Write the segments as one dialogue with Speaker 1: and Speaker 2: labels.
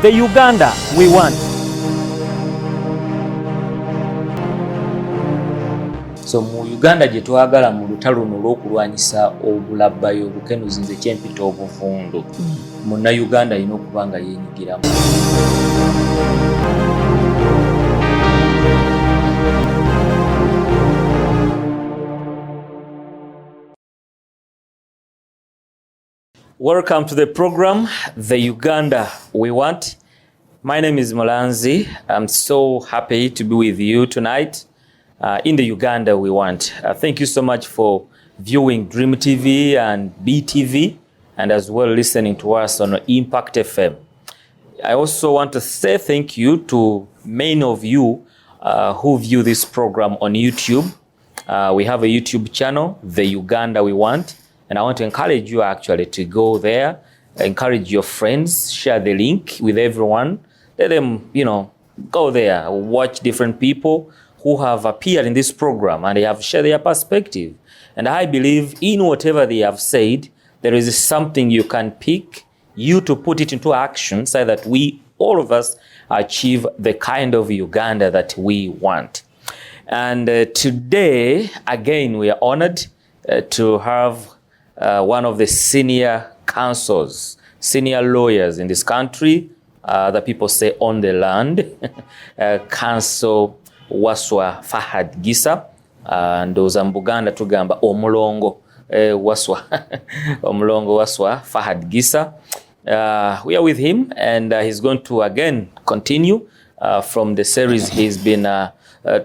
Speaker 1: The Uganda we want. So mu Uganda gye twagala mu lutalo luno olw'okulwanyisa obulabbayo obukenuzi kyempita obuvundu. Munnayuganda alina okuba nga yeenyigiramu. Welcome to the program, The Uganda We Want. My name is Molanzi. I'm so happy to be with you tonight in the Uganda We Want. Thank you so much for viewing Dream TV and BTV and as well listening to us on Impact FM. I also want to say thank you to many of you who view this program on YouTube. We have a YouTube channel, The Uganda We Want. And I want to encourage you actually to go there, encourage your friends, share the link with everyone. Let them, go there, watch different people who have appeared in this program and they have shared their perspective. And I believe in whatever they have said, there is something you can pick, you to put it into action so that we, all of us, achieve the kind of Uganda that we want. And today, again, we are honored to have one of the senior counsels, senior lawyers in this country, the people say on the land, Counsel Waswa Fahad Gisa, and Buganda tugamba omulongo Waswa, omulongo Waswa Fahad Gisa. We are with him and he's going to again continue from the series he's been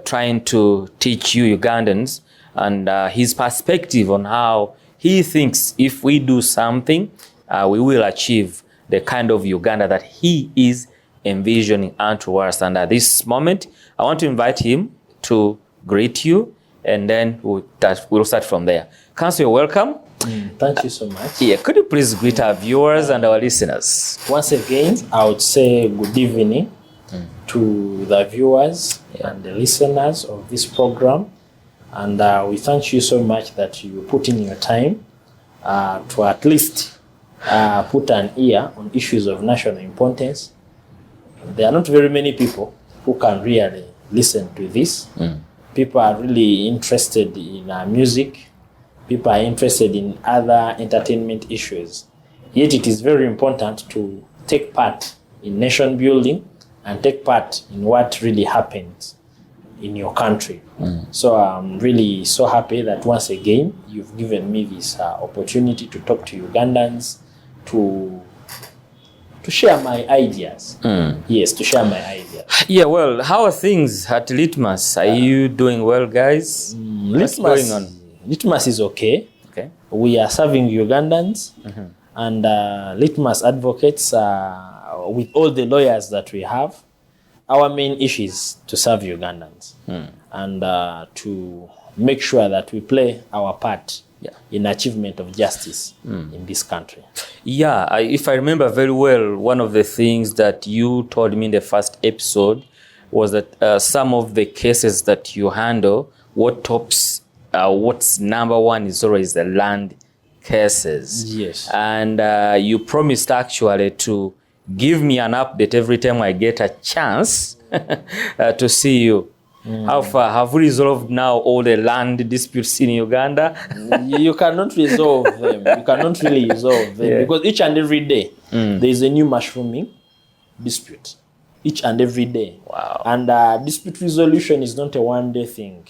Speaker 1: trying to teach you Ugandans and his perspective on how he thinks if we do something, we will achieve the kind of Uganda that he is envisioning unto us. And at this moment, I want to invite him to greet you, and then we'll start from there. Counsel, you're welcome.
Speaker 2: Thank you so much.
Speaker 1: Yeah, could you please greet our viewers and our listeners?
Speaker 2: Once again, I would say good evening to the viewers and the listeners of this program. And we thank you so much that you put in your time to at least put an ear on issues of national importance. There are not very many people who can really listen to this. People are really interested in music. People are interested in other entertainment issues. Yet it is very important to take part in nation building and take part in what really happens in your country. So I'm really so happy that once again you've given me this opportunity to talk to Ugandans, to share my ideas. Yes, to share my ideas.
Speaker 1: Yeah, well, how are things at Litmus? Are you doing well, guys? What's going on?
Speaker 2: Litmus is okay.
Speaker 1: Okay.
Speaker 2: We are serving Ugandans and Litmus advocates with all the lawyers that we have. Our main issue is to serve Ugandans and to make sure that we play our part in achievement of justice in this country.
Speaker 1: Yeah, if I remember very well, one of the things that you told me in the first episode was that some of the cases that you handle, what's number one is always the land cases.
Speaker 2: Yes.
Speaker 1: And you promised actually to give me an update every time I get a chance to see you. How far have we resolved now all the land disputes in Uganda?
Speaker 2: You cannot resolve them. You cannot really resolve them because each and every day there is a new mushrooming dispute. Each and every day.
Speaker 1: Wow.
Speaker 2: And dispute resolution is not a one-day thing.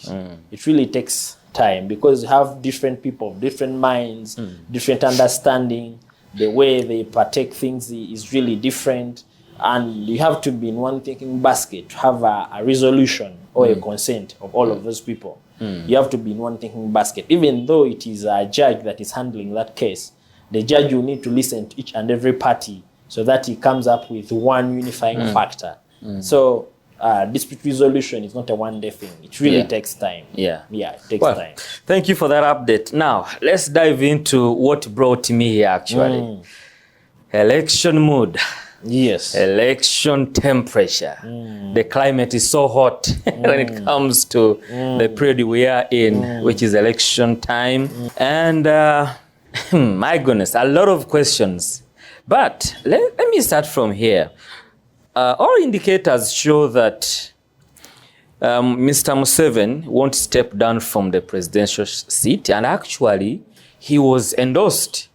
Speaker 2: It really takes time because you have different people, different minds, different understanding. The way they partake things is really different. And you have to be in one thinking basket to have a resolution or a consent of all of those people. You have to be in one thinking basket. Even though it is a judge that is handling that case, the judge will need to listen to each and every party so that he comes up with one unifying factor. So dispute resolution is not a one-day thing. It really takes time.
Speaker 1: Yeah,
Speaker 2: it takes time.
Speaker 1: Thank you for that update. Now, let's dive into what brought me here actually. Election mood.
Speaker 2: Yes.
Speaker 1: Election temperature. The climate is so hot when it comes to the period we are in, which is election time. And my goodness, a lot of questions. But let me start from here. All indicators show that Mr. Museveni won't step down from the presidential seat, and actually he was endorsed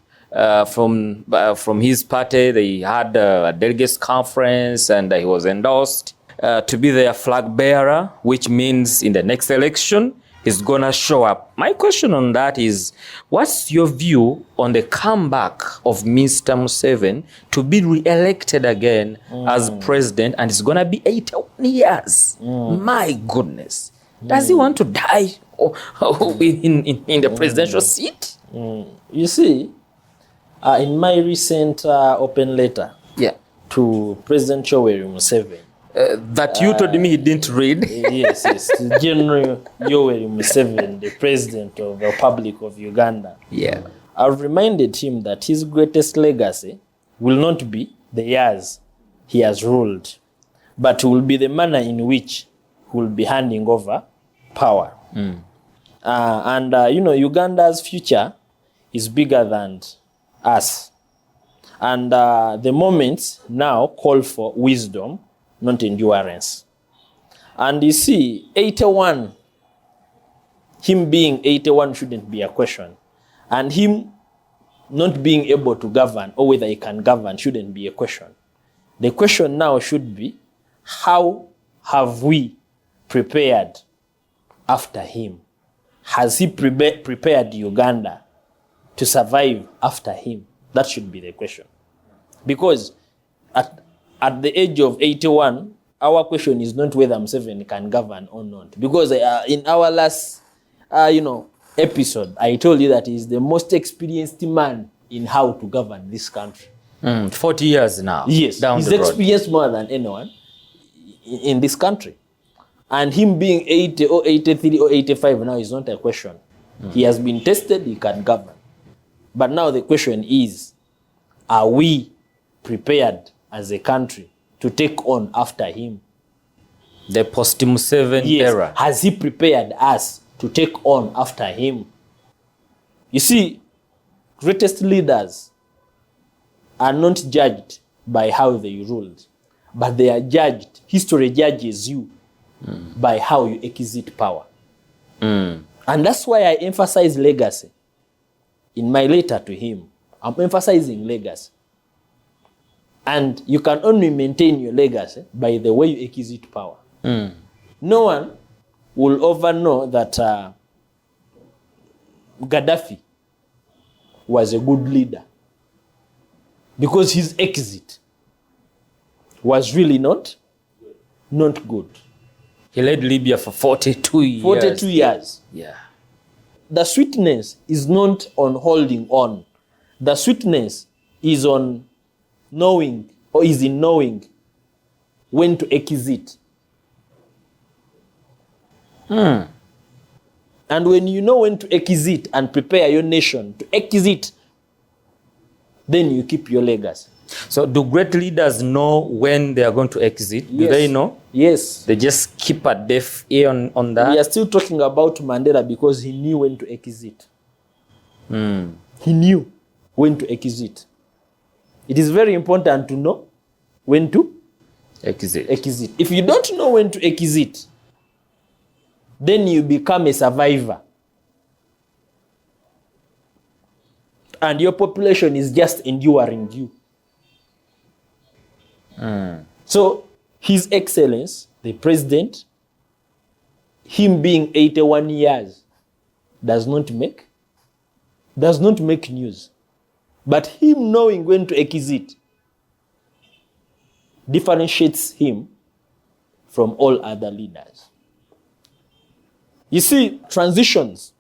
Speaker 1: from his party. They had a delegates conference, and he was endorsed to be their flag bearer, which means in the next election he's gonna show up. My question on that is, what's your view on the comeback of Mr. Museveni to be re-elected again as president, and it's gonna be 81 years? My goodness. Does he want to die in the presidential seat?
Speaker 2: You see, in my recent open letter to President Yoweri Museveni,
Speaker 1: that you told me he didn't read.
Speaker 2: yes, to General Yoweri Museveni, the president of the Republic of Uganda.
Speaker 1: Yeah.
Speaker 2: I've reminded him that his greatest legacy will not be the years he has ruled, but will be the manner in which he will be handing over power. Uganda's future is bigger than us. And the moments now call for wisdom, not endurance. And you see, 81, him being 81 shouldn't be a question. And him not being able to govern, or whether he can govern, shouldn't be a question. The question now should be, how have we prepared after him? Has he prepared Uganda to survive after him? That should be the question. Because at the age of 81, our question is not whether Museveni can govern or not. Because in our last episode, I told you that he's the most experienced man in how to govern this country.
Speaker 1: 40 years now.
Speaker 2: Yes, he's experienced more than anyone in this country. And him being 80 or 83 or 85 now is not a question. He has been tested, he can govern. But now the question is, are we prepared as a country to take on after him?
Speaker 1: The post-Museveni era.
Speaker 2: Has he prepared us to take on after him? You see, greatest leaders are not judged by how they ruled, but they are judged, history judges you by how you exit power. And that's why I emphasize legacy. In my letter to him, I'm emphasizing legacy. And you can only maintain your legacy by the way you exit power. No one will ever know that Gaddafi was a good leader, because his exit was really not good.
Speaker 1: He led Libya for 42 years.
Speaker 2: 42 years.
Speaker 1: Yeah.
Speaker 2: The sweetness is not on holding on. The sweetness is on knowing, or is in knowing when to exit. And when you know when to exit and prepare your nation to exit, then you keep your legacy.
Speaker 1: So do great leaders know when they are going to exit? Do they know?
Speaker 2: Yes.
Speaker 1: They just keep a deaf ear on that?
Speaker 2: We are still talking about Mandela because he knew when to exit. He knew when to exit. It is very important to know when to
Speaker 1: exit.
Speaker 2: If you don't know when to exit, then you become a survivor. And your population is just enduring you. So, His Excellence, the President, him being 81 years, does not make news. But him knowing when to exit differentiates him from all other leaders. You see, transitions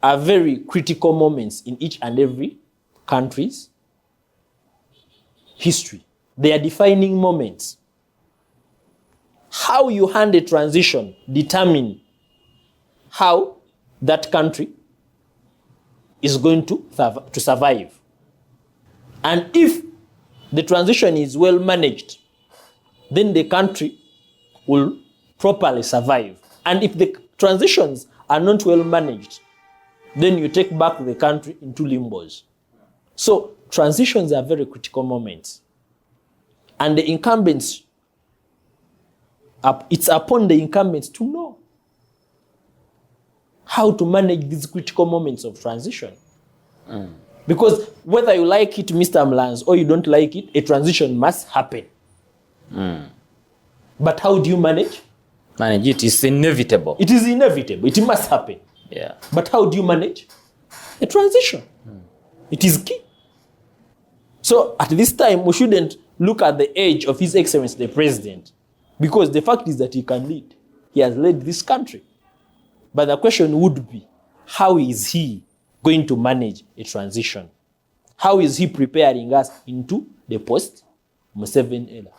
Speaker 2: are very critical moments in each and every country's history. They are defining moments. How you handle a transition determine how that country is going to survive. And if the transition is well managed, then the country will properly survive. And if the transitions are not well managed, then you take back the country into limbos. So transitions are very critical moments And the incumbents, it's upon the incumbents to know how to manage these critical moments of transition. Because whether you like it, Mr. Mlanz, or you don't like it, a transition must happen. But how do you manage?
Speaker 1: Manage it is inevitable.
Speaker 2: It is inevitable. It must happen.
Speaker 1: Yeah.
Speaker 2: But how do you manage a transition? It is key. So at this time, we shouldn't look at the age of His Excellency the President, because the fact is that he can lead. He has led this country. But the question would be, how is he going to manage a transition? How is he preparing us into the post-Museveni era?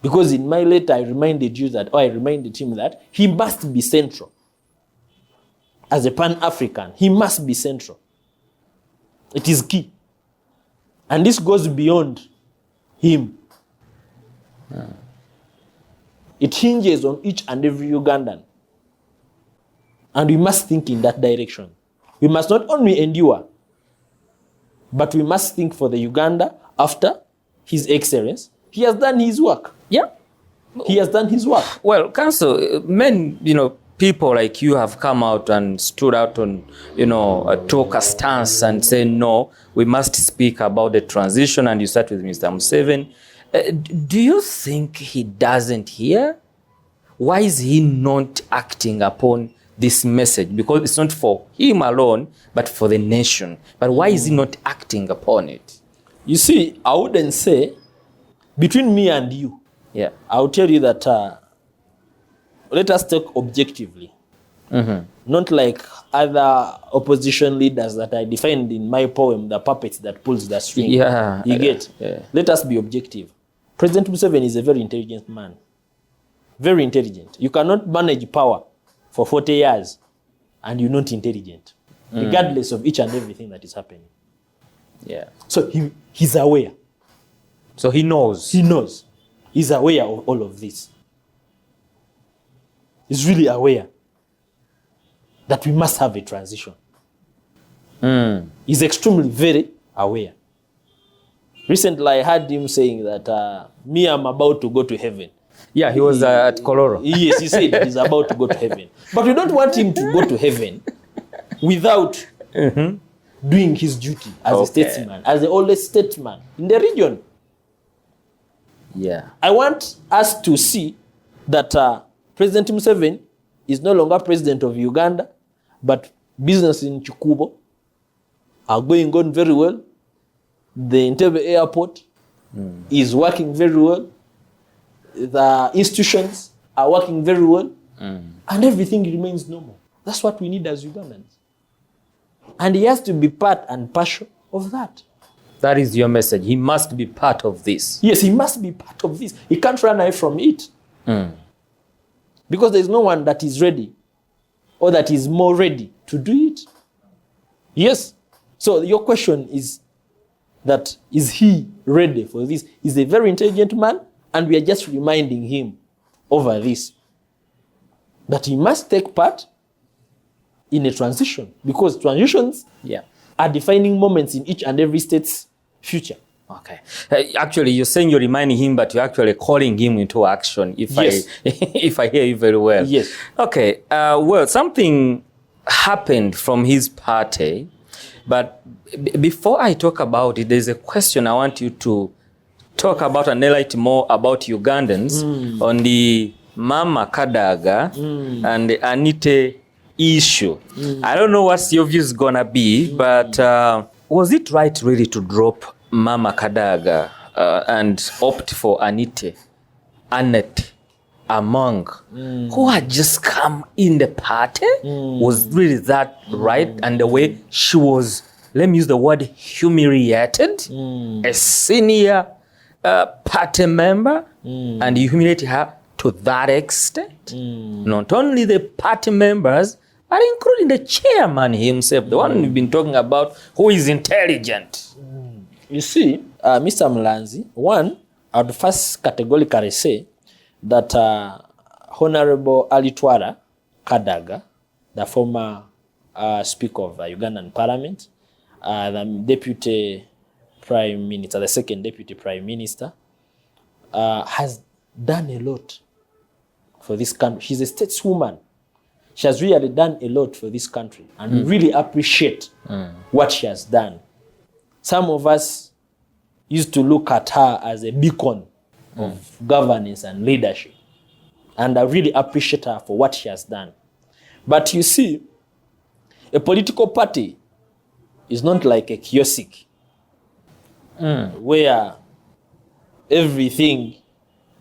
Speaker 2: Because in my letter, I reminded him that he must be central. As a Pan-African, he must be central. It is key. And this goes beyond him. It hinges on each and every Ugandan. And we must think in that direction. We must not only endure, but we must think for the Uganda after His Excellency. He has done his work.
Speaker 1: Yeah.
Speaker 2: He has done his work.
Speaker 1: Well, Council, people like you have come out and stood out on, took a stance and say, no, we must speak about the transition, and you start with Mr. Museveni. Do you think he doesn't hear? Why is he not acting upon this message? Because it's not for him alone, but for the nation. But why is he not acting upon it?
Speaker 2: You see, I wouldn't say, between me and you,
Speaker 1: yeah,
Speaker 2: I'll tell you that let us talk objectively. Not like other opposition leaders that I defined in my poem, the puppets that pulls the string.
Speaker 1: Yeah.
Speaker 2: You get?
Speaker 1: Yeah.
Speaker 2: Let us be objective. President Museveni is a very intelligent man. Very intelligent. You cannot manage power for 40 years and you're not intelligent, regardless of each and everything that is happening.
Speaker 1: Yeah.
Speaker 2: So he's aware.
Speaker 1: So he knows.
Speaker 2: He knows. He's aware of all of this. He's really aware that we must have a transition. He's extremely very aware. Recently, I heard him saying that, I'm about to go to heaven.
Speaker 1: Yeah, he was at Koloro.
Speaker 2: Yes, he said he's about to go to heaven. But we don't want him to go to heaven without doing his duty as a statesman, as the oldest statesman in the region.
Speaker 1: Yeah.
Speaker 2: I want us to see that President Museveni is no longer president of Uganda, but business in Chikubo are going on very well. The Entebbe airport is working very well. The institutions are working very well. And everything remains normal. That's what we need as Ugandans. And he has to be part and parcel of that.
Speaker 1: That is your message. He must be part of this.
Speaker 2: Yes, he must be part of this. He can't run away from it. Because there's no one that is ready or that is more ready to do it. Yes. So your question is that, is he ready for this? He's a very intelligent man, and we are just reminding him over this, that he must take part in a transition, because transitions are defining moments in each and every state's future.
Speaker 1: Okay. Actually, you're saying you're reminding him, but you're actually calling him into action, if I hear you very well.
Speaker 2: Yes.
Speaker 1: Okay. Well, something happened from his party, but before I talk about it, there's a question I want you to talk about and highlight more about Ugandans on the Mama Kadaga and the Anite issue. I don't know what your view is gonna be, but was it right really to drop Mama Kadaga and opt for Annette Among, who had just come in the party? Was really that right? And the way she was, let me use the word, humiliated, a senior party member, and you humiliate her to that extent? Not only the party members, but including the chairman himself, the one we've been talking about, who is intelligent.
Speaker 2: You see, Mr. Mlanzi, one, I would first categorically say that Honorable Alitwara Kadaga, the former Speaker of Ugandan Parliament, the Deputy prime minister, the second deputy prime minister, has done a lot for this country. She's a stateswoman. She has really done a lot for this country, and we really appreciate what she has done. Some of us used to look at her as a beacon of governance and leadership, and I really appreciate her for what she has done. But you see, a political party is not like a kiosk where everything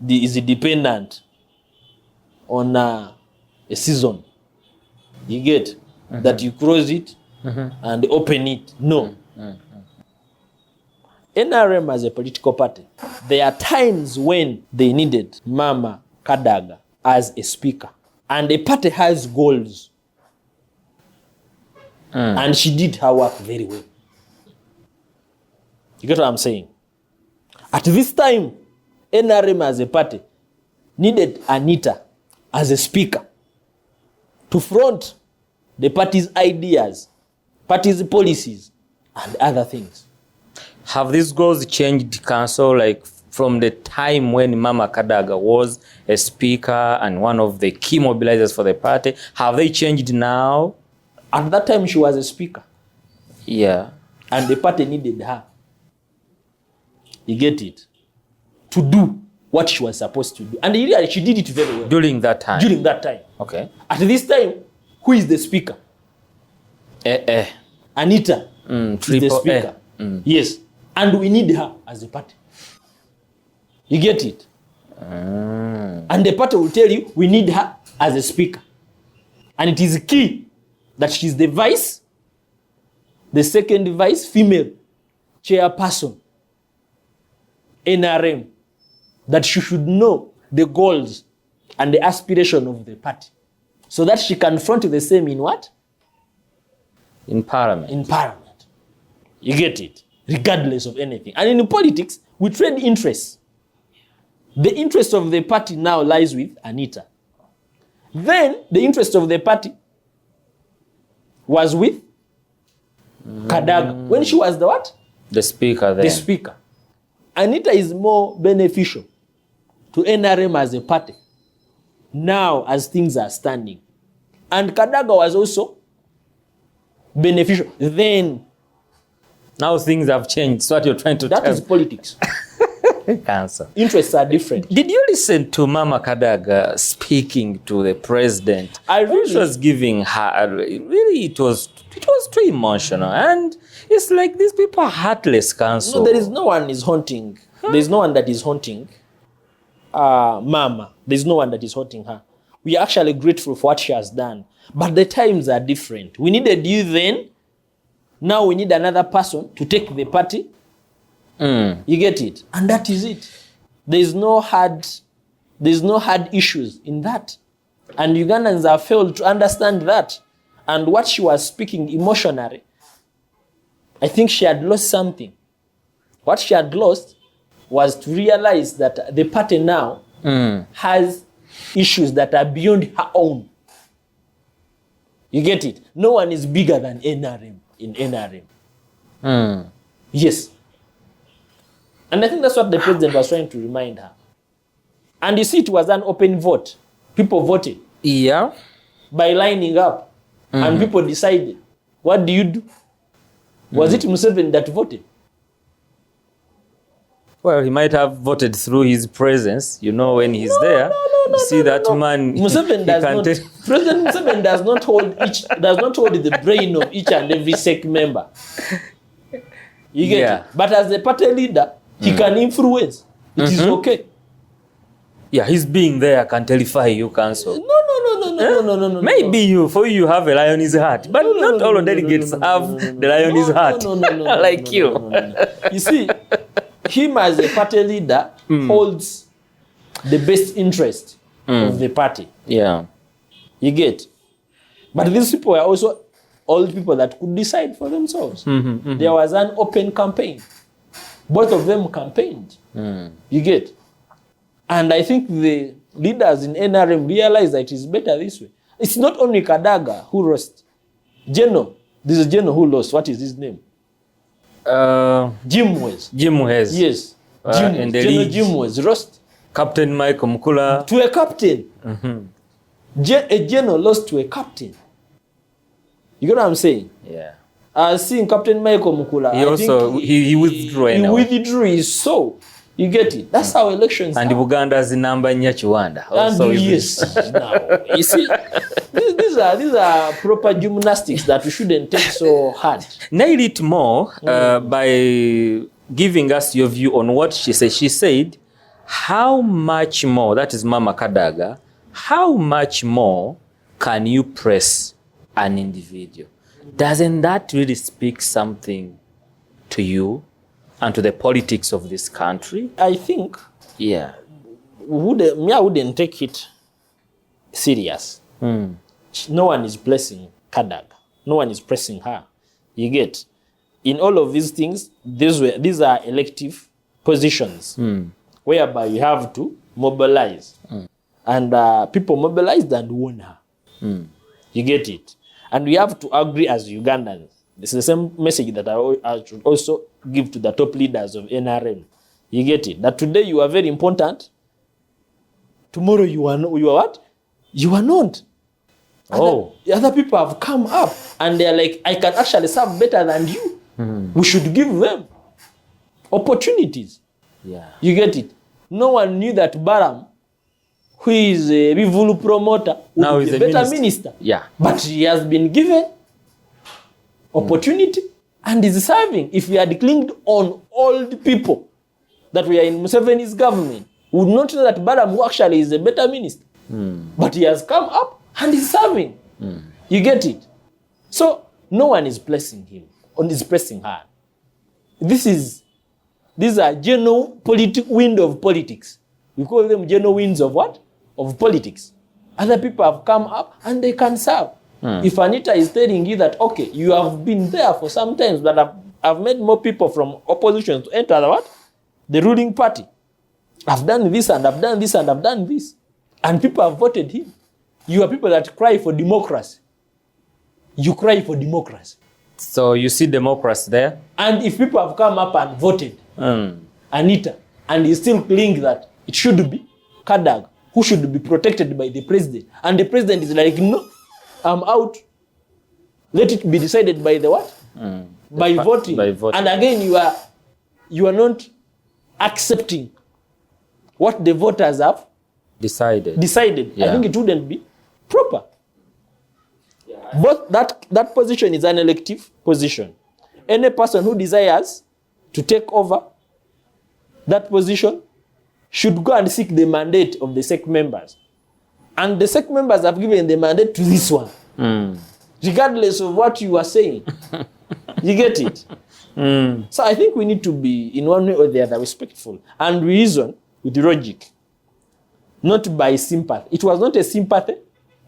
Speaker 2: is dependent on a season. You get that you close it and open it. No. NRM as a political party, there are times when they needed Mama Kadaga as a speaker. And the party has goals. And she did her work very well. You get what I'm saying? At this time, NRM as a party needed Anita as a speaker to front the party's ideas, party's policies, and other things.
Speaker 1: Have these goals changed, Council, like from the time when Mama Kadaga was a speaker and one of the key mobilizers for the party? Have they changed now?
Speaker 2: At that time, she was a speaker.
Speaker 1: Yeah.
Speaker 2: And the party needed her. You get it? To do what she was supposed to do. And really, she did it very well.
Speaker 1: During that time?
Speaker 2: During that time.
Speaker 1: Okay.
Speaker 2: At this time, who is the speaker? Anita is the speaker. Yes. And we need her as a party. You get it? And the party will tell you, we need her as a speaker. And it is key that she's the vice, the second vice female chairperson, NRM, that she should know the goals and the aspiration of the party, so that she can front the same in what?
Speaker 1: In Parliament.
Speaker 2: In Parliament. You get it? Regardless of anything. And in politics, we trade interests. The interest of the party now lies with Anita. Then, the interest of the party was with Kadaga. When she was the what?
Speaker 1: The speaker then.
Speaker 2: The speaker. Anita is more beneficial to NRM as a party now as things are standing. And Kadaga was also beneficial. Then,
Speaker 1: now things have changed. That's what you're trying to tell me.
Speaker 2: That is politics.
Speaker 1: Cancer.
Speaker 2: Interests are different.
Speaker 1: Did you listen to Mama Kadaga speaking to the president?
Speaker 2: I really
Speaker 1: She was giving her, really, it was too emotional. And it's like these people are heartless, Council.
Speaker 2: No, there is no one is haunting. There's no one that is haunting Mama. There's no one that is haunting her. We are actually grateful for what she has done. But the times are different. We needed you then. Now we need another person to take the party. You get it? And that is it. There's no hard issues in that. And Ugandans have failed to understand that. And what she was speaking emotionally, I think she had lost something. What she had lost was to realize that the party now has issues that are beyond her own. You get it? No one is bigger than NRM in NRM. Yes. And I think that's what the president was trying to remind her. And you see, it was an open vote. People voted.
Speaker 1: Yeah.
Speaker 2: By lining up. And people decided. What do you do? Was it Museveni that voted?
Speaker 1: Well, he might have voted through his presence. You know, when he's there, you see that man.
Speaker 2: Museveni does not. President Museveni does not hold the brain of each and every SEC member. You get it? But as a party leader, he can influence. It is okay.
Speaker 1: Yeah, his being there can terrify you, Council.
Speaker 2: No.
Speaker 1: Maybe you have a lion's heart, but not all delegates have the lion's heart. Like you.
Speaker 2: You see, him as a party leader holds the best interest of the party.
Speaker 1: Yeah.
Speaker 2: You get? But these people are also all people that could decide for themselves. There was an open campaign. Both of them campaigned. You get? And I think the leaders in NRM realized that it is better this way. It's not only Kadaga who lost. Geno. This is Geno who lost. What is his name? Jim was.
Speaker 1: Jim has.
Speaker 2: Yes.
Speaker 1: In the
Speaker 2: General
Speaker 1: league.
Speaker 2: Jim was lost
Speaker 1: Captain Michael Mukula.
Speaker 2: to a captain. A general lost to a captain. You get what I'm saying?
Speaker 1: Yeah.
Speaker 2: Seeing Captain Michael Mukula,
Speaker 1: He also he withdrew
Speaker 2: he
Speaker 1: anyway.
Speaker 2: withdrew his soul. You get it? That's how elections
Speaker 1: And
Speaker 2: are.
Speaker 1: Uganda's number Nyachiwanda also
Speaker 2: And
Speaker 1: is
Speaker 2: yes, now you see, these are proper gymnastics that we shouldn't take so hard.
Speaker 1: Nail it more by giving us your view on what she said. She said, how much more, that is Mama Kadaga, how much more can you press an individual? Doesn't that really speak something to you and to the politics of this country?
Speaker 2: I think
Speaker 1: Yeah.
Speaker 2: I wouldn't take it serious. No one is pressing Kadag. No one is pressing her. You get? In all of these things, these are elective positions whereby you have to mobilize. And people mobilized and won her. You get it? And we have to agree as Ugandans. This is the same message that I should also give to the top leaders of NRM. You get it? That today you are very important. Tomorrow you are what? You are not. Other people have come up and they are like, I can actually serve better than you. We should give them opportunities.
Speaker 1: Yeah.
Speaker 2: You get it? No one knew that Baram, who is a Rivulu promoter, would
Speaker 1: Now
Speaker 2: be
Speaker 1: he's
Speaker 2: a
Speaker 1: a
Speaker 2: better
Speaker 1: minister.
Speaker 2: minister.
Speaker 1: Yeah.
Speaker 2: But he has been given opportunity and is serving. If we had clinged on old people that we are in Museveni's government, we would not know that Baram, who actually is a better minister. But he has come up and is serving. You get it? So no one is blessing him or is pressing her. These are genuine wind of politics. We call them genuine winds of what? Of politics. Other people have come up and they can serve. If Anita is telling you that, okay, you have been there for some times, but I've made more people from opposition to enter the what? The ruling party. I've done this and I've done this and I've done this. And people have voted him. You are people that cry for democracy. You cry for democracy.
Speaker 1: So you see democracy there?
Speaker 2: And if people have come up and voted Anita, and you still cling that it should be Kadag, who should be protected by the president, and the president is like, no, I'm out. Let it be decided by the what? By voting.
Speaker 1: By voting.
Speaker 2: And again, you are not accepting what the voters have
Speaker 1: Decided.
Speaker 2: I think it wouldn't be proper. But that position is an elective position. Any person who desires to take over that position should go and seek the mandate of the SEC members. And the SEC members have given the mandate to this one. Regardless of what you are saying. You get it? So I think we need to be, in one way or the other, respectful and reason with logic. Not by sympathy. It was not a sympathy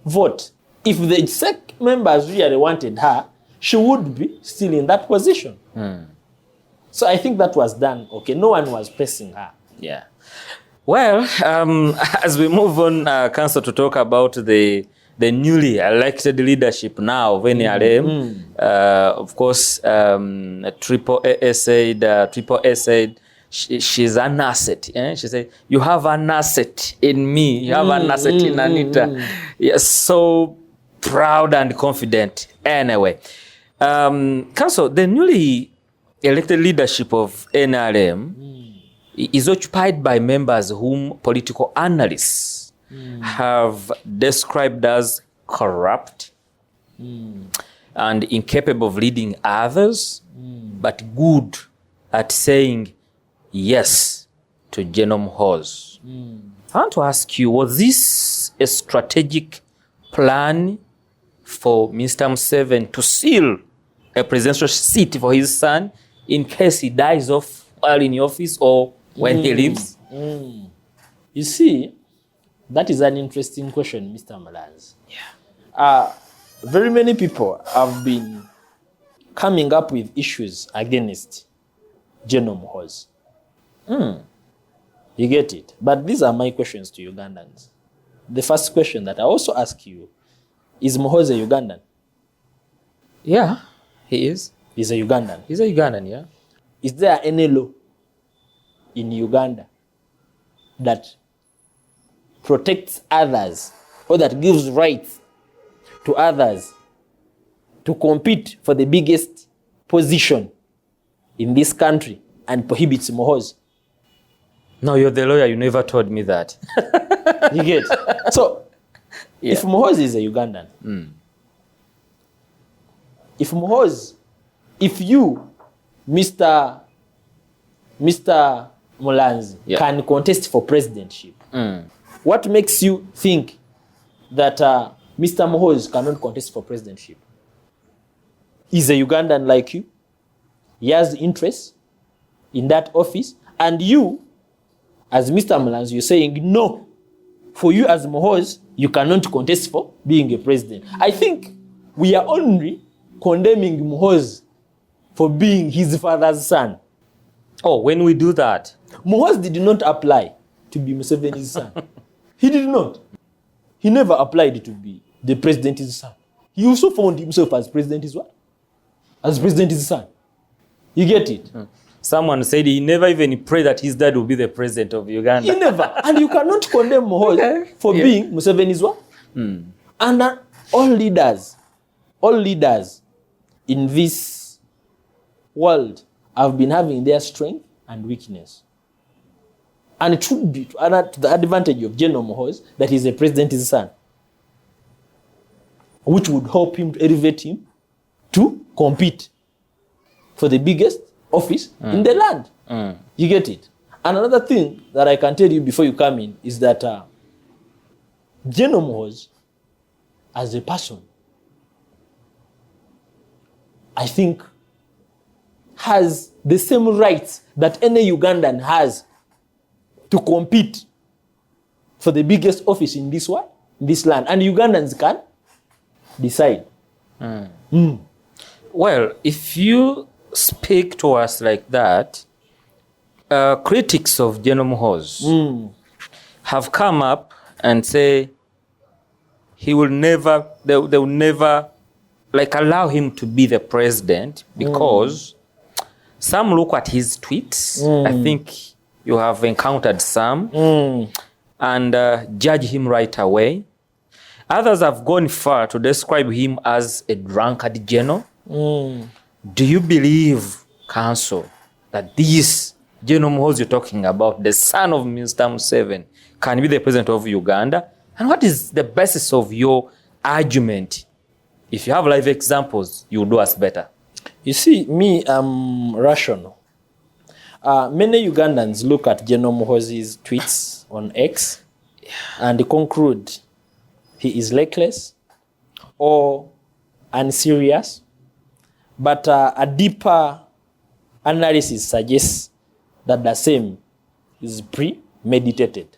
Speaker 2: vote. If the SEC members really wanted her, she would be still in that position. So I think that was done. Okay, no one was pressing her.
Speaker 1: Yeah. Well, as we move on, Council, to talk about the newly elected leadership now of NRM, of course, Triple S said she's an asset. She said, you have an asset in me. You have an asset in Anita. Yes, so proud and confident. Anyway, Council, the newly elected leadership of NRM is occupied by members whom political analysts have described as corrupt and incapable of leading others, but good at saying yes to genome horse. I want to ask you, was this a strategic plan for Mr. Museveni to seal a presidential seat for his son in case he dies off while in office or when he leaves?
Speaker 2: You see, that is an interesting question, Mr. Malanz. Yeah. Very many people have been coming up with issues against genome horse. You get it? But these are my questions to Ugandans. The first question that I also ask you, is Muhoozi a Ugandan?
Speaker 1: Yeah, he is.
Speaker 2: He's a Ugandan.
Speaker 1: He's a Ugandan, yeah.
Speaker 2: is there any law in Uganda that protects others or that gives rights to others to compete for the biggest position in this country and prohibits Muhoozi?
Speaker 1: No, you're the lawyer. You never told me that.
Speaker 2: You get? So, if Muhoozi is a Ugandan, if you, Mr. Mulanzi, can contest for presidentship, what makes you think that Mr. Muhoozi cannot contest for presidentship? He's a Ugandan like you. He has interest in that office. And you, as Mr. Mulanzi, you're saying, no, for you as Muhoozi, you cannot contest for being a president. I think we are only condemning Muhoozi for being his father's son.
Speaker 1: Oh, when we do that?
Speaker 2: Muhoozi did not apply to be Museveni's son. He did not. He never applied to be the president's son. He also found himself as president's what? As president's son. You get it?
Speaker 1: Someone said he never even prayed that his dad will be the president of Uganda.
Speaker 2: He never. And you cannot condemn Muhoozi for being Museveni's what? And all leaders in this world have been having their strength and weakness. And it should be to the advantage of General Muhoozi that he's a president's son, which would help him to elevate him to compete for the biggest office in the land. You get it? And another thing that I can tell you before you come in is that General Muhoozi, as a person, I think has the same rights that any Ugandan has to compete for the biggest office in this one, in this land. And Ugandans can decide.
Speaker 1: Well, if you speak to us like that, critics of General Muhoozi have come up and say they will never like allow him to be the president because some look at his tweets. I think you have encountered some and judge him right away. Others have gone far to describe him as a drunkard general. Do you believe, Council, that this General Muhoozi you're talking about, the son of Mr. Museveni, can be the president of Uganda? And what is the basis of your argument? If you have live examples, you'll do us better.
Speaker 2: You see, me, I'm rational. Many Ugandans look at General Muhoozi's tweets on X and conclude he is reckless or unserious. But a deeper analysis suggests that the same is premeditated.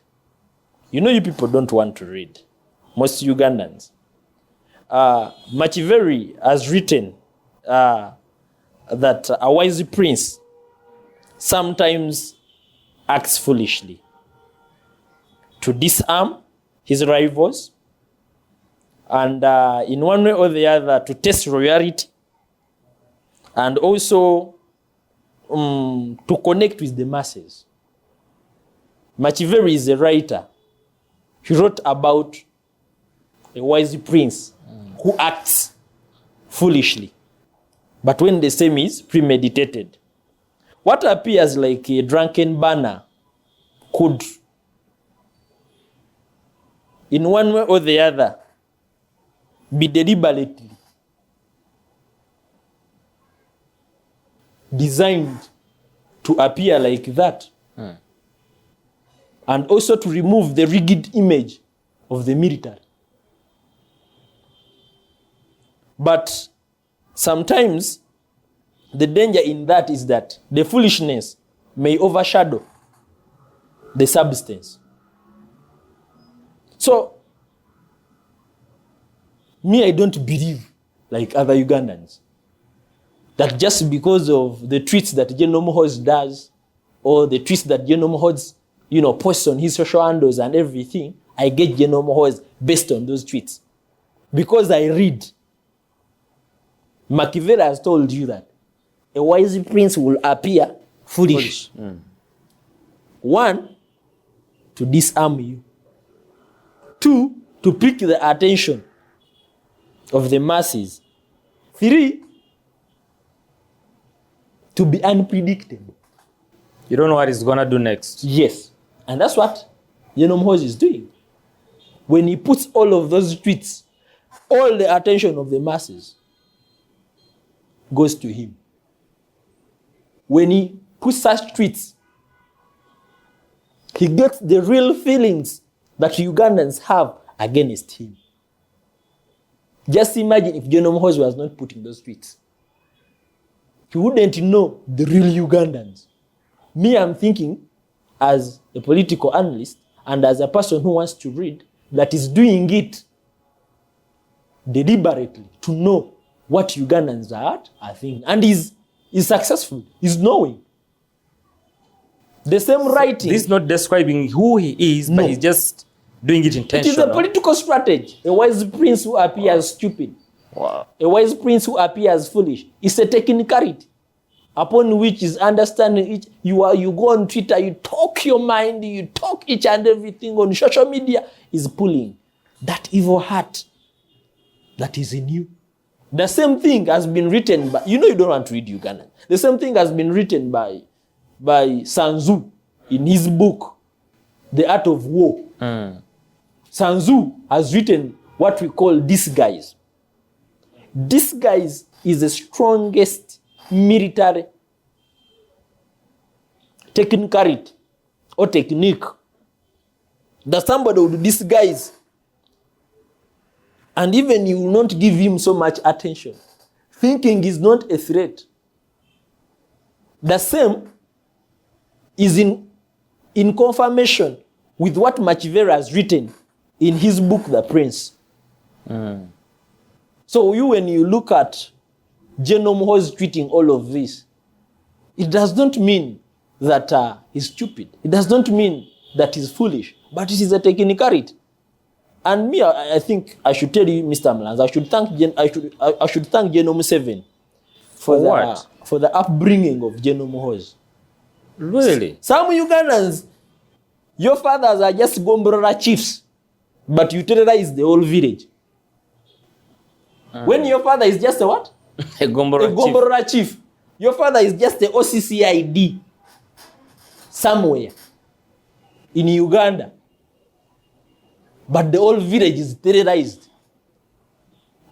Speaker 2: You know, you people don't want to read. Most Ugandans. Museveni has written that a wise prince sometimes acts foolishly to disarm his rivals and in one way or the other to test royalty and also to connect with the masses. Museveni is a writer. He wrote about a wise prince who acts foolishly. But when the same is premeditated, what appears like a drunken banner could, in one way or the other, be deliberately designed to appear like that. And also to remove the rigid image of the military. But sometimes the danger in that is that the foolishness may overshadow the substance. So, me, I don't believe, like other Ugandans, that just because of the tweets that General Muhoozi does, or the tweets that General Muhoozi, posts on his social handles and everything, I get General Muhoozi based on those tweets. Because I read. Machiavelli has told you that a wise prince will appear foolish. One, to disarm you. Two, to pick the attention of the masses. Three, to be unpredictable.
Speaker 1: You don't know what he's gonna do next.
Speaker 2: Yes. And that's what General Muhoozi is doing. When he puts all of those tweets, all the attention of the masses goes to him. When he puts such tweets, he gets the real feelings that Ugandans have against him. Just imagine if General Muhoozi was not putting those tweets. He wouldn't know the real Ugandans. Me, I'm thinking, as a political analyst and as a person who wants to read, that is doing it deliberately to know what Ugandans are thinking. And is successful, is knowing. The same writing.
Speaker 1: This is not describing who he is, but he's just doing it intentionally.
Speaker 2: It is a political strategy. A wise prince who appears stupid.
Speaker 1: Wow.
Speaker 2: A wise prince who appears foolish. It's a technicality upon which is understanding it. You go on Twitter, you talk your mind, you talk each and everything on social media, is pulling that evil heart that is in you. The same thing has been written by, you don't want to read Uganda. The same thing has been written by Sun Tzu in his book, The Art of War. Sun Tzu has written what we call disguise. Disguise is the strongest military technicality or technique that somebody would disguise, and even you will not give him so much attention, thinking is not a threat. The same is in confirmation with what Machiavelli has written in his book, The Prince. So when you look at General Muhoozi tweeting all of this, it does not mean that he's stupid. It does not mean that he's foolish, but it is a technicality. And me, I think I should tell you, Mr. Mlans, I should thank General Museveni for the upbringing of General Muhoozi.
Speaker 1: Really?
Speaker 2: Some Ugandans, your fathers are just Gomborora chiefs, but you terrorize the whole village. When your father is just a what?
Speaker 1: A
Speaker 2: Gomborora chief. Your father is just the OCCID somewhere in Uganda. But the whole village is terrorized.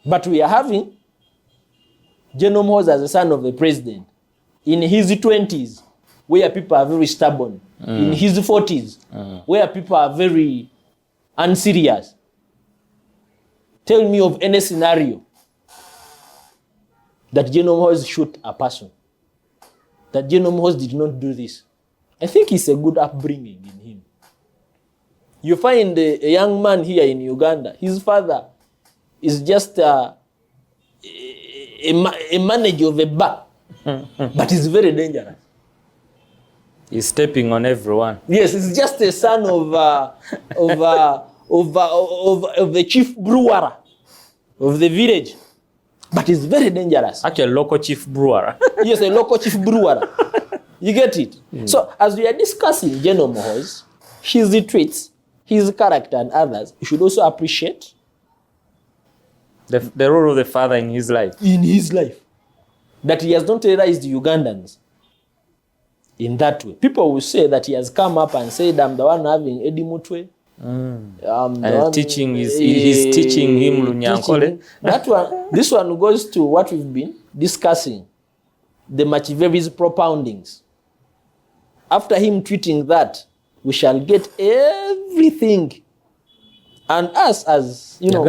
Speaker 2: But we are having General Muhoozi as the son of the president in his 20s, where people are very stubborn. In his 40s, where people are very unserious. Tell me of any scenario that General Muhoozi shoot a person. That General Muhoozi did not do this. I think it's a good upbringing in him. You find a young man here in Uganda, his father is just a manager of a bar, but he's very dangerous.
Speaker 1: He's stepping on everyone.
Speaker 2: Yes, he's just a son of the chief brewer of the village, but he's very dangerous.
Speaker 1: Actually, a local chief brewer.
Speaker 2: Yes, a local chief brewer. You get it? So, as we are discussing General Muhoozi, his tweets, his character and others, you should also appreciate
Speaker 1: the role of the father in his life.
Speaker 2: In his life. That he has not terrorized the Ugandans in that way. People will say that he has come up and said, I'm the one having Eddie Mutwe.
Speaker 1: And teaching he's teaching him Lunyankole.
Speaker 2: This one goes to what we've been discussing, the Machiavelli's propoundings. After him tweeting that, we shall get everything. And us, as you know.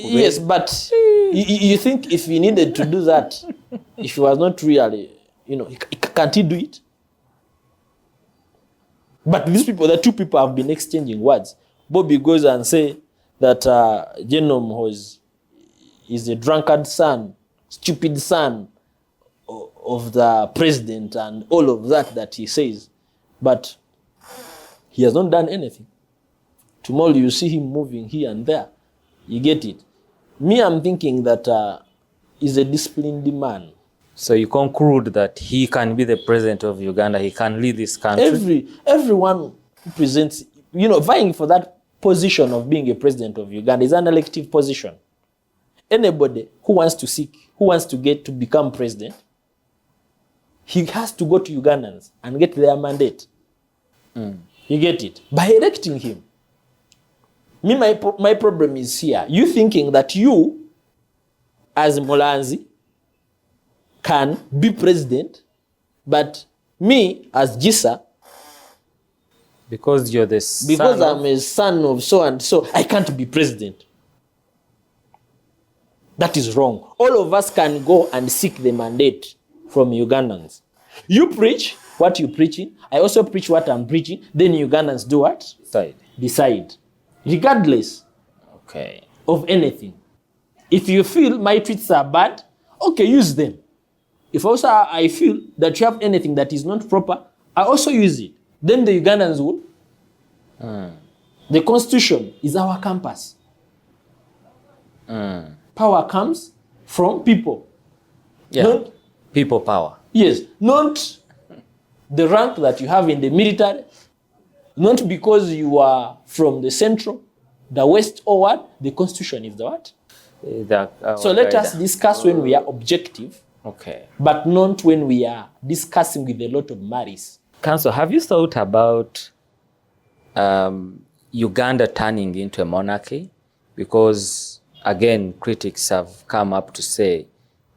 Speaker 2: Yes, but you think if he needed to do that, if he was not really, can't he do it? But these people, the two people have been exchanging words. Bobi goes and say that General Muhoozi is a drunkard son, stupid son of the president and all of that he says. But he has not done anything. Tomorrow you see him moving here and there. You get it? Me, I'm thinking that is a disciplined man.
Speaker 1: So you conclude that he can be the president of Uganda, he can lead this country?
Speaker 2: Everyone who presents, vying for that position of being a president of Uganda is an elective position. Anybody who wants to get to become president, he has to go to Ugandans and get their mandate. You get it? By electing him. My problem is here. You thinking that you, as Molanzi, can be president, but me, as Gisa,
Speaker 1: because you're the son
Speaker 2: because I'm a son of so and so, I can't be president. That is wrong. All of us can go and seek the mandate from Ugandans. You preach what you're preaching. I also preach what I'm preaching. Then Ugandans do what? Decide. Regardless of anything. If you feel my tweets are bad, okay, use them. If also I feel that you have anything that is not proper, I also use it. Then the Ugandans will. The Constitution is our compass. Power comes from people.
Speaker 1: Yeah. People power.
Speaker 2: Yes. Not the rank that you have in the military. Not because you are from the central, the west, or what. The Constitution is the what? So let us discuss when we are objective.
Speaker 1: Okay.
Speaker 2: But not when we are discussing with a lot of malice.
Speaker 1: Council, have you thought about Uganda turning into a monarchy? Because, again, critics have come up to say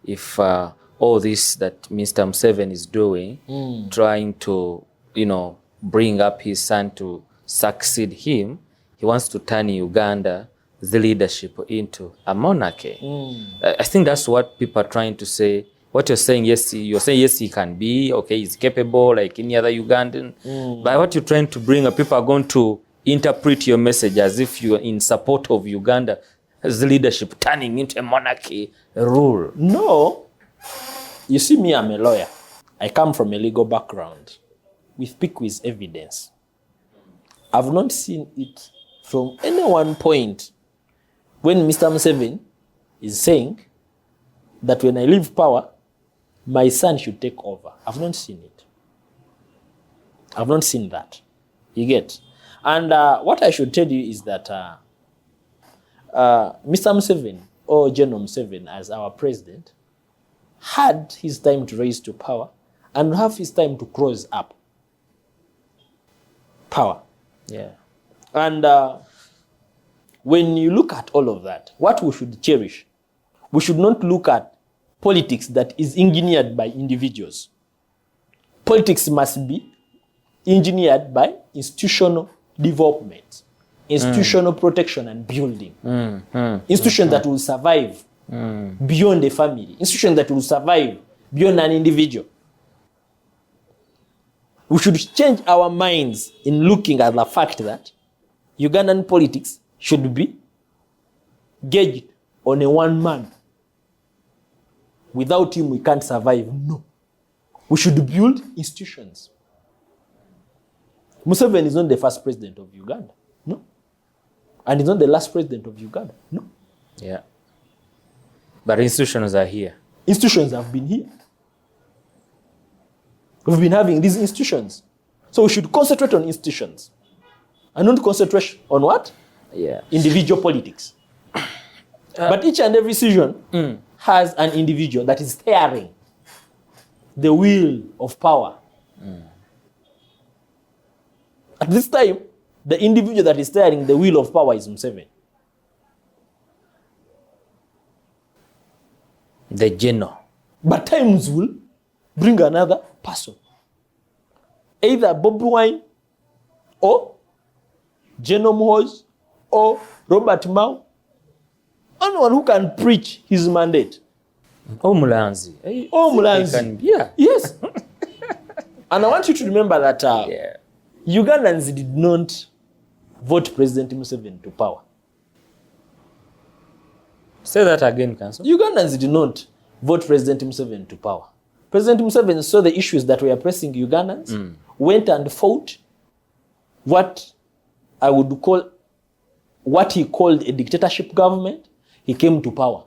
Speaker 1: if all this that Mr. Museveni is doing, trying to, bring up his son to succeed him, he wants to turn Uganda, the leadership, into a monarchy. I think that's what people are trying to say. What you're saying, yes, he can be, okay, he's capable like any other Ugandan. But what you're trying to bring up, people are going to interpret your message as if you're in support of Uganda as leadership turning into a monarchy rule.
Speaker 2: No. You see, me, I'm a lawyer. I come from a legal background. We speak with evidence. I've not seen it from any one point when Mr. Museveni is saying that when I leave power, my son should take over. I've not seen it. I've not seen that. You get? And what I should tell you is that Mr. Museveni, or General Museveni as our president, had his time to rise to power and have his time to close up power.
Speaker 1: Yeah.
Speaker 2: And when you look at all of that, what we should cherish, we should not look at politics that is engineered by individuals. Politics must be engineered by institutional development, institutional protection and building. Institutions that will survive beyond a family. Institutions that will survive beyond an individual. We should change our minds in looking at the fact that Ugandan politics should be gauged on a one man. Without him, we can't survive. No. We should build institutions. Museveni is not the first president of Uganda. No. And he's not the last president of Uganda. No.
Speaker 1: Yeah. But institutions are here.
Speaker 2: Institutions have been here. We've been having these institutions. So we should concentrate on institutions. And not concentrate on what?
Speaker 1: Yeah.
Speaker 2: Individual politics. But each and every season has an individual that is steering the wheel of power. At this time, the individual that is steering the wheel of power is Museveni.
Speaker 1: The general.
Speaker 2: But times will bring another person. Either Bobi Wine or General Muhoozi or Robert Mao. Anyone who can preach his mandate.
Speaker 1: Oh, Mulanzi.
Speaker 2: Oh, Mulanzi.
Speaker 1: Yeah.
Speaker 2: Yes. And I want you to remember that Ugandans did not vote President Museveni to power.
Speaker 1: Say that again, Council.
Speaker 2: Ugandans did not vote President Museveni to power. President Museveni saw the issues that were pressing Ugandans, went and fought what I would call, what he called a dictatorship government. He came to power.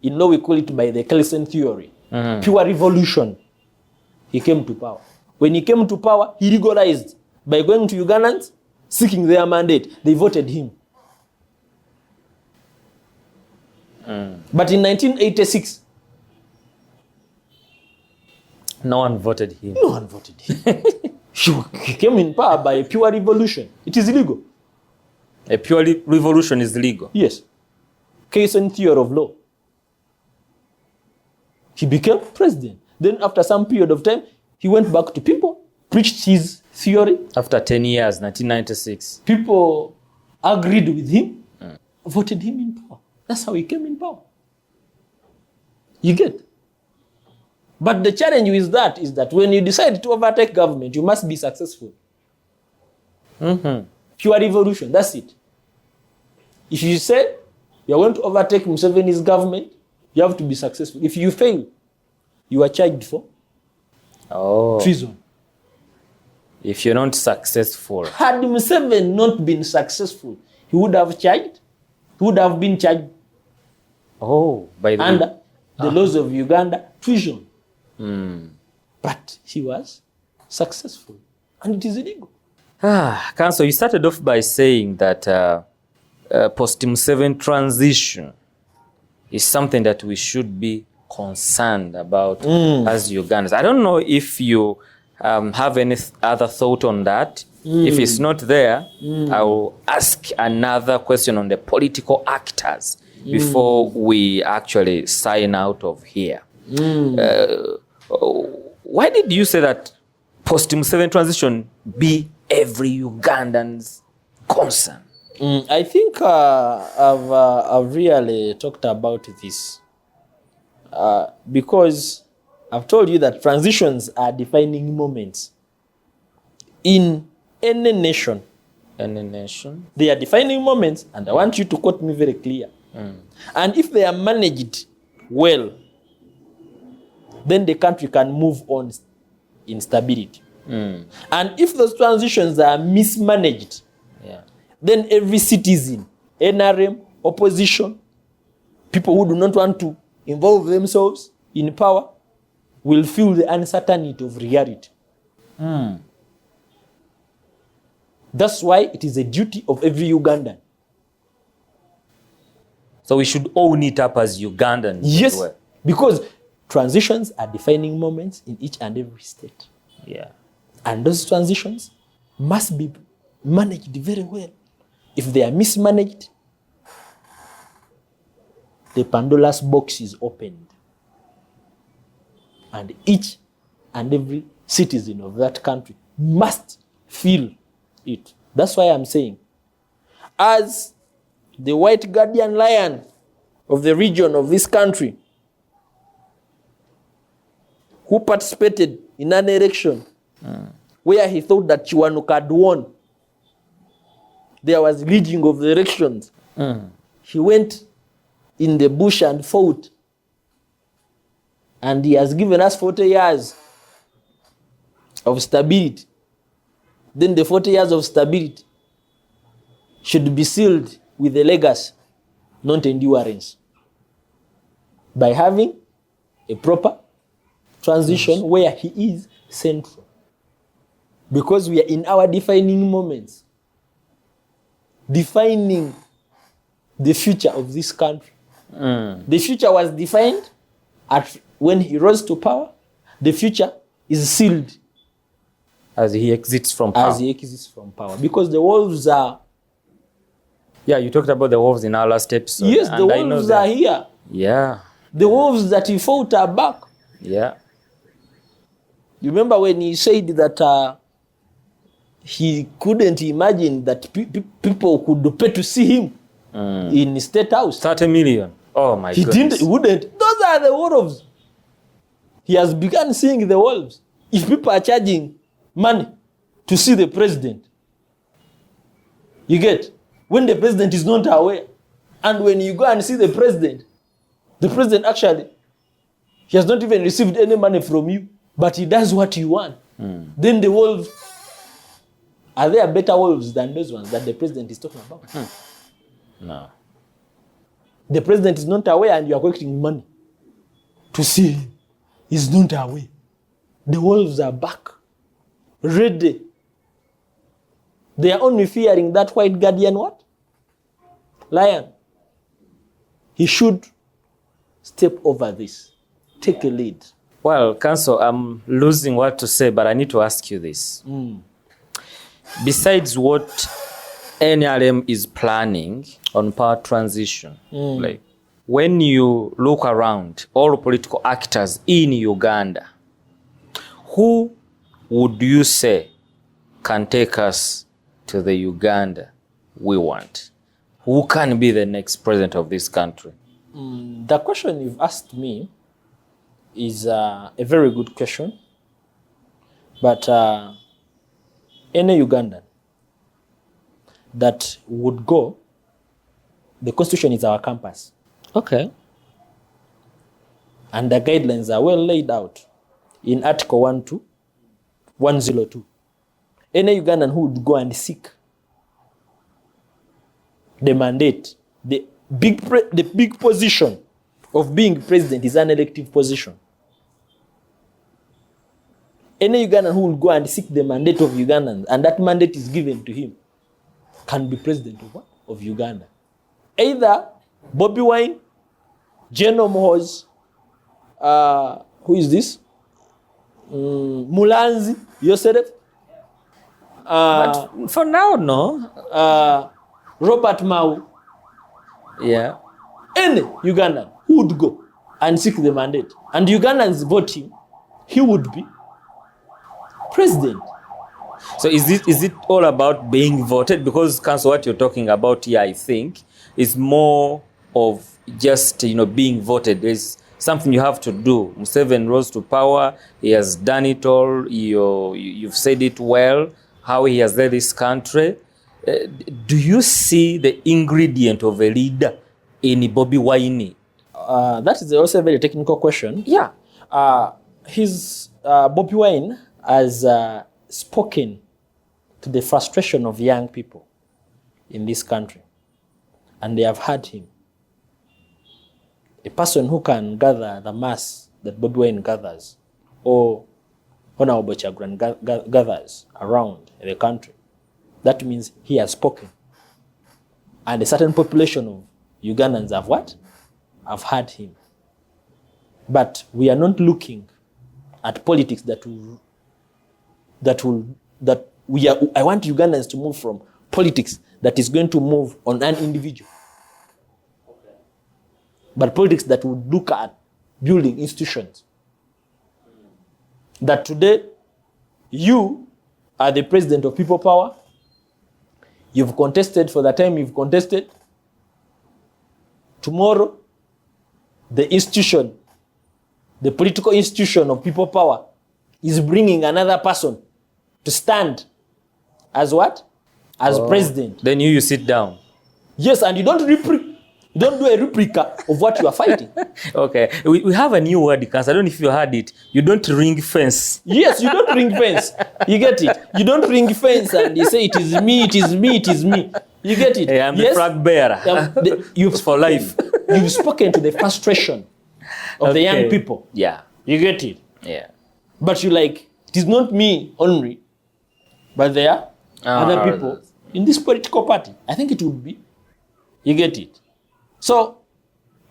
Speaker 2: In law, we call it by the Kelsen theory. Pure revolution. He came to power. When he came to power, he legalized by going to Ugandans, seeking their mandate. They voted him. But in 1986,
Speaker 1: no one voted him.
Speaker 2: No one voted him. He came in power by a pure revolution. It is illegal.
Speaker 1: A pure revolution is legal?
Speaker 2: Yes. Kelsen theory of law. He became president. Then after some period of time, he went back to people, preached his theory.
Speaker 1: After 10 years, 1996.
Speaker 2: People agreed with him, voted him in power. That's how he came in power. You get? But the challenge with that is that when you decide to overtake government, you must be successful. Pure revolution, that's it. If you say you are going to overtake Museveni's government, you have to be successful. If you fail, you are charged for treason.
Speaker 1: If you're not successful.
Speaker 2: Had Museveni not been successful, he would have been charged
Speaker 1: By the
Speaker 2: under the laws of Uganda, treason. But he was successful, and it is illegal.
Speaker 1: Council, you started off by saying that post-Museveni transition is something that we should be concerned about as Ugandans. I don't know if you have any other thought on that. If it's not there, I will ask another question on the political actors before we actually sign out of here. Why did you say that post-Museveni transition be every Ugandan's concern?
Speaker 2: I think I've really talked about this because I've told you that transitions are defining moments in any nation.
Speaker 1: Any nation?
Speaker 2: They are defining moments, and I want you to quote me very clear. And if they are managed well, then the country can move on in stability. And if those transitions are mismanaged, then every citizen, NRM, opposition, people who do not want to involve themselves in power, will feel the uncertainty of reality. That's why it is a duty of every Ugandan.
Speaker 1: So we should own it up as Ugandans.
Speaker 2: Yes, because transitions are defining moments in each and every state. And those transitions must be managed very well. If they are mismanaged, the Pandora's box is opened. And each and every citizen of that country must feel it. That's why I'm saying, as the white guardian lion of the region of this country, who participated in an election where he thought that Chiwanuka had won, there was rigging of the elections. He went in the bush and fought. And he has given us 40 years of stability. Then the 40 years of stability should be sealed with a legacy, not endurance. By having a proper transition where he is central. Because we are in our defining moments. Defining the future of this country. The future was defined when he rose to power. The future is sealed
Speaker 1: as he exits from power.
Speaker 2: Because the wolves are...
Speaker 1: Yeah, you talked about the wolves in our last episode.
Speaker 2: Yes, the wolves are here.
Speaker 1: Yeah.
Speaker 2: The wolves that he fought are back.
Speaker 1: Yeah.
Speaker 2: You remember when he said that he couldn't imagine that people could pay to see him in State House.
Speaker 1: 30 million. Oh my goodness.
Speaker 2: He wouldn't. Those are the wolves. He has begun seeing the wolves. If people are charging money to see the president, you get, when the president is not aware, and when you go and see the president actually, he has not even received any money from you, but he does what you want. Then the wolves, are there better wolves than those ones that the president is talking about?
Speaker 1: No.
Speaker 2: The president is not aware and you are collecting money to see him. He's not aware. The wolves are back, ready. They are only fearing that white guardian what? Lion. He should step over this. Take a lead.
Speaker 1: Well, Council, I'm losing what to say, but I need to ask you this. Besides what NRM is planning on power transition, like when you look around all political actors in Uganda, who would you say can take us to the Uganda we want? Who can be the next president of this country?
Speaker 2: The question you've asked me is a very good question. But any Ugandan that would go, the Constitution is our compass.
Speaker 1: Okay.
Speaker 2: And the guidelines are well laid out in Article 102. Any Ugandan who would go and seek the mandate, the big position of being president is an elective position. Any Ugandan who will go and seek the mandate of Ugandans, and that mandate is given to him, can be president of Uganda. Either Bobi Wine, General Mohoz, who is this? Mulanzi, Yosef.
Speaker 1: But for now, no.
Speaker 2: Robert Mau.
Speaker 1: Yeah.
Speaker 2: Any Ugandan who would go and seek the mandate, and Ugandans vote him, he would be president.
Speaker 1: So is it all about being voted? Because, Council, what you're talking about here, I think, is more of just, being voted. There's something you have to do. Museveni rose to power. He has done it all. You've said it well, how he has led this country. Do you see the ingredient of a leader in Bobi Wine?
Speaker 2: That is also a very technical question.
Speaker 1: Yeah.
Speaker 2: Bobi Wine has spoken to the frustration of young people in this country, and they have heard him. A person who can gather the mass that Bobi Wine gathers, or Honorable Chagran gathers around the country, that means he has spoken. And a certain population of Ugandans have what? Have heard him. But we are not looking at politics I want Ugandans to move from politics that is going to move on an individual. Okay. But politics that would look at building institutions. That today, you are the president of people power. You've contested for the time you've contested. Tomorrow, the institution, the political institution of people power is bringing another person to stand as what? As president.
Speaker 1: Then you sit down.
Speaker 2: Yes, and you don't do a replica of what you are fighting.
Speaker 1: Okay. We have a new word, because I don't know if you heard it. You don't ring fence.
Speaker 2: Yes, you don't ring fence. You get it? You don't ring fence and you say, it is me, it is me, it is me. You get it?
Speaker 1: Hey, I'm the flag bearer.
Speaker 2: You've
Speaker 1: for life.
Speaker 2: You've spoken to the frustration of the young people.
Speaker 1: Yeah.
Speaker 2: You get it?
Speaker 1: Yeah.
Speaker 2: But you like, it is not me only, but there are other people in this political party. I think it would be. You get it? So,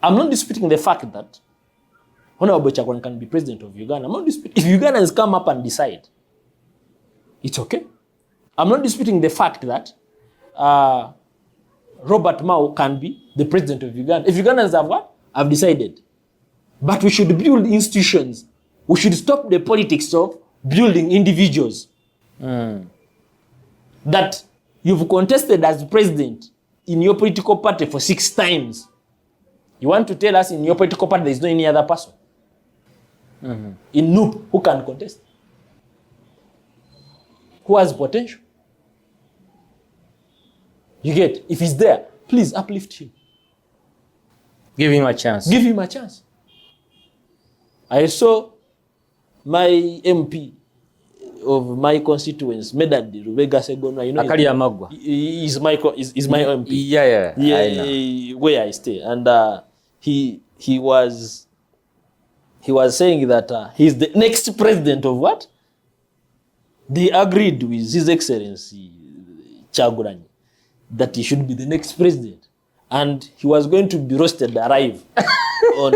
Speaker 2: I'm not disputing the fact that Honorable Chagwan can be president of Uganda. I'm not disputing. If Ugandans come up and decide, it's okay. I'm not disputing the fact that Robert Mao can be the president of Uganda. If Ugandans have what? Have decided. But we should build institutions. We should stop the politics of building individuals. That you've contested as president in your political party for 6 times. You want to tell us in your political party there is no any other person in Noob who can contest? Who has potential? You get, if he's there, please uplift him.
Speaker 1: Give him a chance.
Speaker 2: Give him a chance. I saw my MP of my constituents, Medad Rubega Segona, you know,
Speaker 1: Akali Amagwa.
Speaker 2: Is my MP.
Speaker 1: Yeah, I know.
Speaker 2: Where I stay, and he was saying that he's the next president of what? They agreed with His Excellency Chagulanyi that he should be the next president, and he was going to be roasted alive on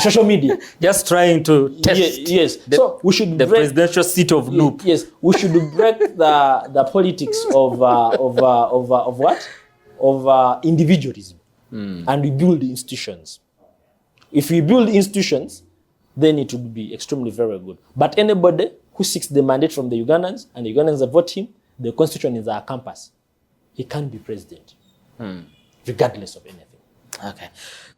Speaker 2: social media,
Speaker 1: just trying to test.
Speaker 2: Yes. So we should
Speaker 1: the presidential seat of Noop.
Speaker 2: Yes, we should break the politics of what? Of individualism, and we build institutions. If we build institutions, then it would be extremely very good. But anybody who seeks the mandate from the Ugandans and the Ugandans vote him, the constitution is our compass. He can't be president, regardless of anything.
Speaker 1: Okay.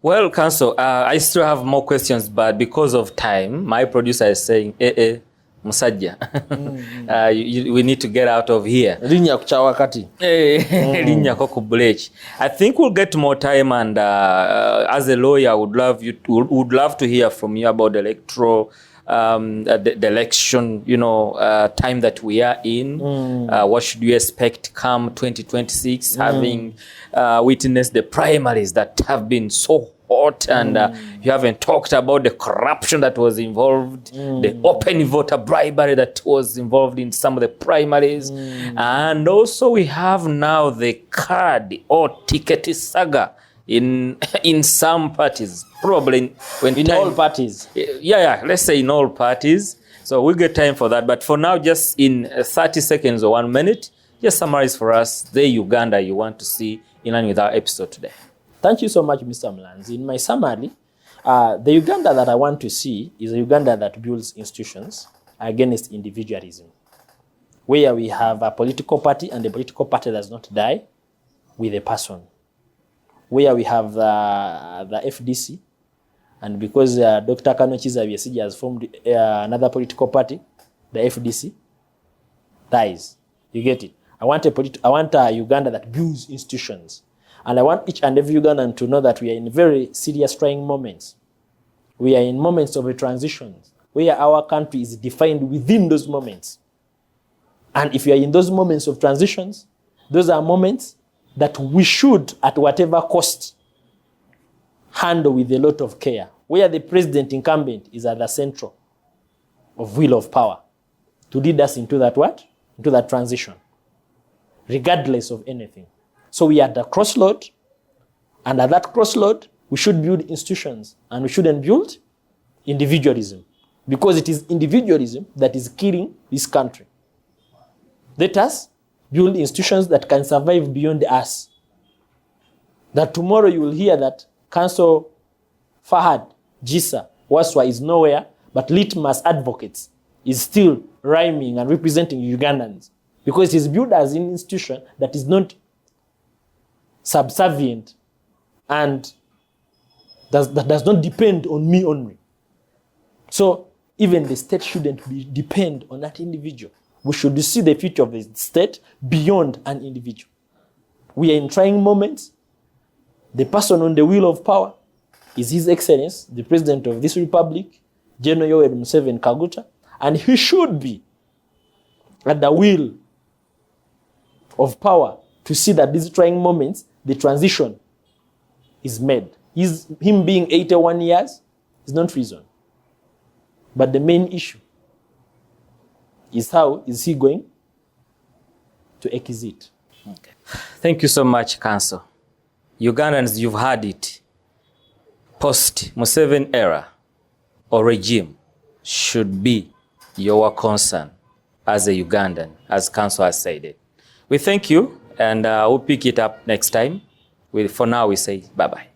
Speaker 1: Well, Council, I still have more questions, but because of time, my producer is saying, Musajja, we need to get out of here.
Speaker 2: Linya kuchawakati.
Speaker 1: Linya kokubulech. I think we'll get more time, and as a lawyer, would love to hear from you about the electoral, the election, time that we are in. What should you expect come 2026, having witnessed the primaries that have been so hot, and you haven't talked about the corruption that was involved, the open voter bribery that was involved in some of the primaries, and also we have now the card or ticket saga in some parties, probably in
Speaker 2: all parties.
Speaker 1: Yeah, let's say in all parties. So we'll get time for that. But for now, just in 30 seconds or 1 minute, just summarize for us the Uganda you want to see in line with our episode today.
Speaker 2: Thank you so much, Mr. Mlanzi. In my summary, the Uganda that I want to see is a Uganda that builds institutions against individualism, where we have a political party and the political party does not die with a person, where we have the FDC, and because Dr. Kano Chiza Besigye has formed another political party, the FDC dies. You get it? I want a Uganda that builds institutions. And I want each and every Ugandan to know that we are in very serious trying moments. We are in moments of a transition where our country is defined within those moments. And if we are in those moments of transitions, those are moments that we should, at whatever cost, handle with a lot of care, where the president incumbent is at the center of wheel of power to lead us into that what? Into that transition, regardless of anything. So we are at the crossroad, and at that crossroad, we should build institutions, and we shouldn't build individualism, because it is individualism that is killing this country. Let us build institutions that can survive beyond us. That tomorrow you will hear that Council Fahad, Gisa, Waswa is nowhere, but Litmus Advocates is still rhyming and representing Ugandans, because it is built as an institution that is not subservient and that does not depend on me only. So even the state shouldn't depend on that individual. We should see the future of the state beyond an individual. We are in trying moments. The person on the wheel of power is His Excellency, the President of this Republic, General Yoweri Museveni Kaguta, and he should be at the wheel of power to see that these trying moments, the transition is made. Him being 81 years is not reason. But the main issue is how is he going to exit.
Speaker 1: Okay. Thank you so much, Council. Ugandans, you've heard it. Post-Museveni era or regime should be your concern as a Ugandan, as Council has said it. We thank you, and we'll pick it up next time. For now, we say bye-bye.